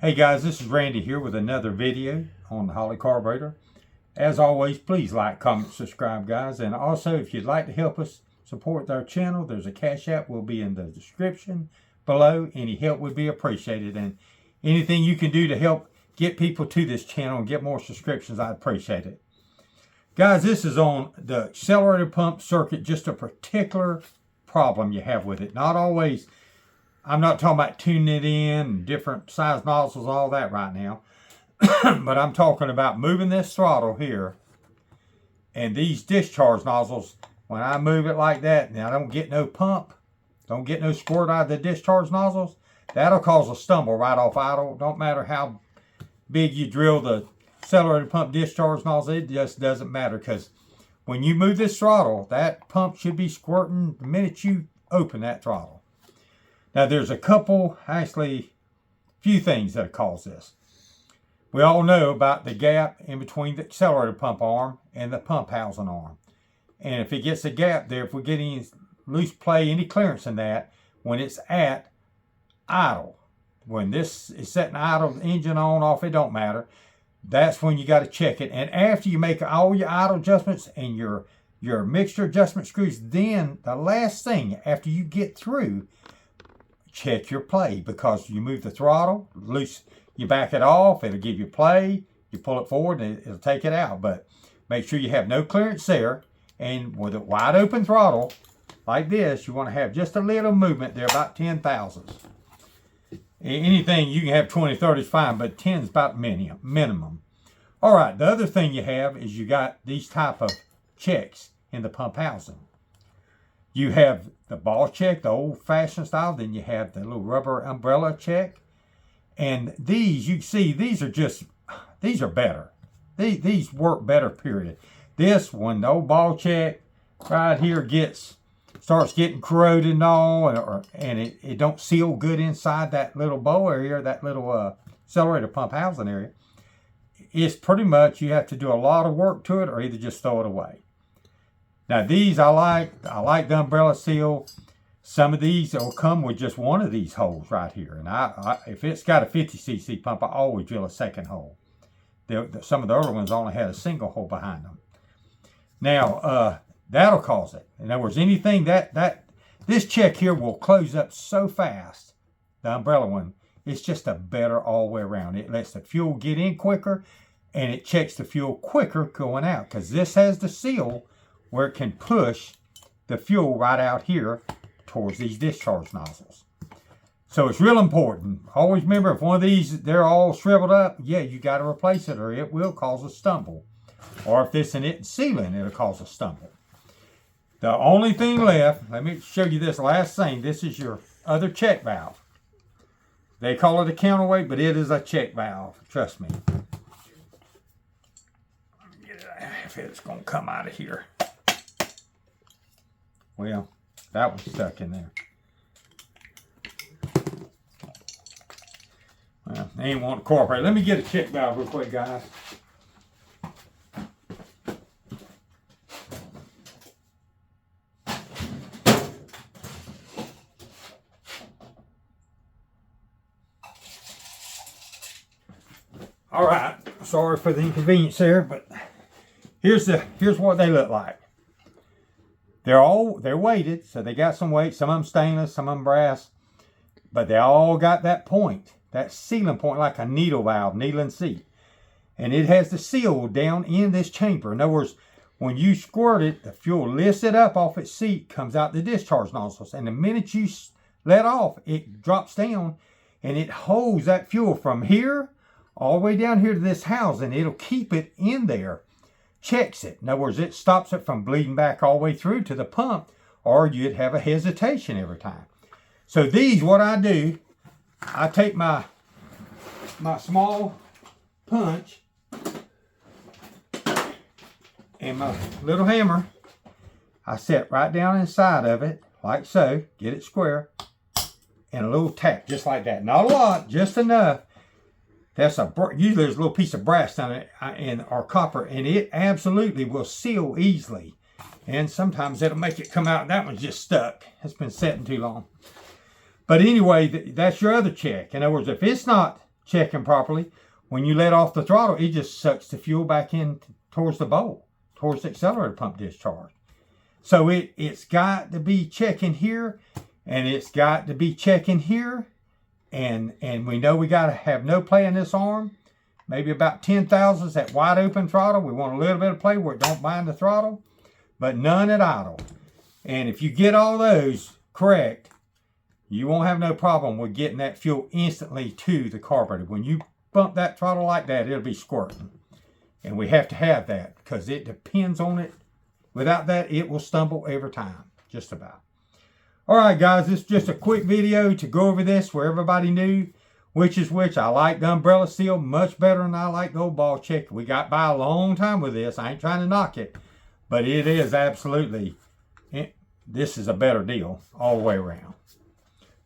Hey guys, this is Randy here with another video on the Holley Carburetor. As always, please like, comment, subscribe guys. And also, if you'd like to help us support our channel, there's a Cash App will be in the description below. Any help would be appreciated. And anything you can do to help get people to this channel and get more subscriptions, I'd appreciate it. Guys, this is on the accelerator pump circuit, just a particular problem you have with it. Not always... I'm not talking about tuning it in, different size nozzles, all that right now. But I'm talking about moving this throttle here. And these discharge nozzles, when I move it like that, and I don't get no pump, don't get no squirt out of the discharge nozzles, that'll cause a stumble right off idle. Don't matter how big you drill the accelerator pump discharge nozzle, it just doesn't matter. Because when you move this throttle, that pump should be squirting the minute you open that throttle. Now, there's a few things that cause this. We all know about the gap in between the accelerator pump arm and the pump housing arm. And if it gets a gap there, if we get any loose play, any clearance in that, when it's at idle, when this is setting idle, engine on, off, it don't matter. That's when you got to check it. And after you make all your idle adjustments and your mixture adjustment screws, then the last thing after you get through, check your play, because you move the throttle loose, you back it off, it'll give you play, you pull it forward and it'll take it out. But make sure you have no clearance there, and with a wide open throttle like this, you want to have just a little movement there, about 10 thousandths. Anything you can have 20, 30 is fine, but 10 is about minimum. All right, the other thing you have is you got these type of checks in the pump housing. You have the ball check, the old-fashioned style. Then you have the little rubber umbrella check. And these, you can see, these are better. These work better, period. This, when the old ball check right here starts getting corroded and all, and it don't seal good inside that little bowl area, that little accelerator pump housing area, it's pretty much you have to do a lot of work to it or either just throw it away. Now these I like the umbrella seal. Some of these will come with just one of these holes right here. And if it's got a 50cc pump, I always drill a second hole. Some of the early ones only had a single hole behind them. Now, that'll cause it. In other words, anything this check here will close up so fast, the umbrella one, it's just a better all the way around. It lets the fuel get in quicker, and it checks the fuel quicker going out, because this has the seal where it can push the fuel right out here towards these discharge nozzles. So it's real important. Always remember, if one of these, they're all shriveled up, yeah, you got to replace it or it will cause a stumble. Or if this isn't sealing, it'll cause a stumble. The only thing left, let me show you this last thing. This is your other check valve. They call it a counterweight, but it is a check valve. Trust me. If it's going to come out of here. Well, that was stuck in there. Well, they ain't want to cooperate. Let me get a check valve real quick, guys. All right. Sorry for the inconvenience there, but here's what they look like. They're weighted, so they got some weight. Some of them stainless, some of them brass, but they all got that point, that sealing point, like a needle valve, needle and seat. And it has the seal down in this chamber. In other words, when you squirt it, the fuel lifts it up off its seat, comes out the discharge nozzles, and the minute you let off, it drops down, and it holds that fuel from here all the way down here to this housing. It'll keep it in there. Checks it. In other words, it stops it from bleeding back all the way through to the pump, or you'd have a hesitation every time. So these, what I do, I take my small punch and my little hammer. I set right down inside of it, like so, get it square, and a little tap, just like that. Not a lot, just enough. Usually there's a little piece of brass on it or copper, and it absolutely will seal easily. And sometimes it'll make it come out. That one's just stuck. It's been setting too long. But anyway, that's your other check. In other words, if it's not checking properly. When you let off the throttle, it just sucks the fuel back in towards the bowl, towards the accelerator pump discharge. So it's got to be checking here, and it's got to be checking here. And we know we got to have no play in this arm. Maybe about 10 thousandths at wide open throttle. We want a little bit of play where it don't bind the throttle, but none at idle. And if you get all those correct, you won't have no problem with getting that fuel instantly to the carburetor. When you bump that throttle like that, it'll be squirting. And we have to have that because it depends on it. Without that, it will stumble every time, just about. All right, guys, this is just a quick video to go over this where everybody knew which is which. I like the umbrella seal much better than I like the old ball checker. We got by a long time with this. I ain't trying to knock it, but it is absolutely, this is a better deal all the way around.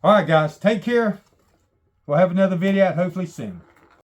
All right, guys, take care. We'll have another video out hopefully soon.